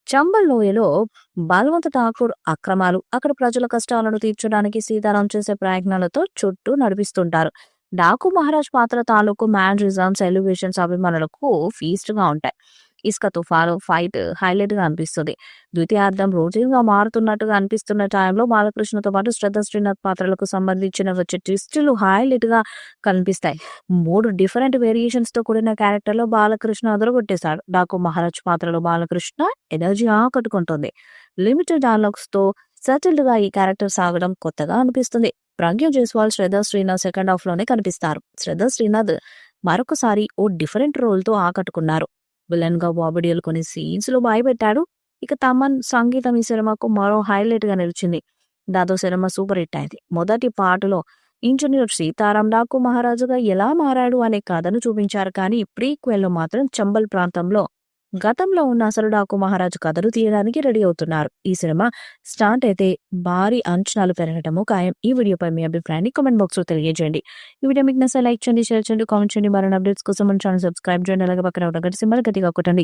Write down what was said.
చంబల్ లోయలో బలవంత ఠాకూర్ అక్రమాలు, అక్కడ ప్రజల కష్టాలను తీర్చడానికి సీతారాం చేసే ప్రయత్నాలతో చుట్టూ నడిపిస్తుంటారు. డాకు మహారాజ్ పాత్ర తాలూకు మ్యానరిజమ్స్, ఎలివేషన్స్ అభిమానులకు ఫీస్ట్ గా ఉంటాయి. ఇసుక తుఫాను ఫైట్ హైలైట్ గా అనిపిస్తుంది. ద్వితీయార్థం రోజుగా మారుతున్నట్టుగా అనిపిస్తున్న టైంలో బాలకృష్ణతో పాటు శ్రద్ధ శ్రీనాథ్ పాత్రలకు సంబంధించిన వచ్చే ట్విస్టులు హైలైట్ గా కనిపిస్తాయి. 3 డిఫరెంట్ వేరియేషన్స్ తో కూడిన క్యారెక్టర్ లో బాలకృష్ణ అదరగొట్టేశాడు. డాకు మహారాజ్ పాత్రలో బాలకృష్ణ ఎనర్జీ ఆకట్టుకుంటుంది. లిమిటెడ్ డైలాగ్స్ తో సెటిల్డ్ గా ఈ క్యారెక్టర్ సాగడం కొత్తగా అనిపిస్తుంది. ప్రజ్ఞ జైస్వాల్, శ్రద్ధ శ్రీనాథ్ సెకండ్ హాఫ్ లోనే కనిపిస్తారు. శ్రద్ధ శ్రీనాథ్ మరొకసారి ఓ డిఫరెంట్ రోల్ తో ఆకట్టుకున్నారు. విలన్ గా బాబిడియల్ కొన్ని సీన్స్ లో భయపెట్టాడు. ఇక తమన్ సంగీతం ఈ సినిమాకు మరో హైలైట్ గా నిలిచింది. దాంతో సినిమా సూపర్ హిట్ అయింది. మొదటి పాటలో ఇంజనీర్ సీతారాం డాకు మహారాజుగా ఎలా మారాడు అనే కథను చూపించారు. కానీ ప్రీక్వెల్ లో మాత్రం చంబల్ ప్రాంతంలో గతంలో ఉన్న అసలు డాకు మహారాజు కథను తీయడానికి రెడీ అవుతున్నారు. ఈ సినిమా స్టార్ట్ అయితే భారీ అంచనాలు పెరగటము ఖాయం. ఈ వీడియోపై మీ అభిప్రాయాన్ని కామెంట్ బాక్స్ లో తెలియజేయండి. ఈ వీడియో మీకు నచ్చితే లైక్ చేయండి, షేర్ చేయండి, కామెంట్ చేయండి. మరిన్ని అప్డేట్స్ కోసం మన ఛానల్ సబ్స్క్రైబ్ చేయండి. అలాగే పక్కన ఉన్న గంట సింబల్ గట్టిగా కొట్టండి.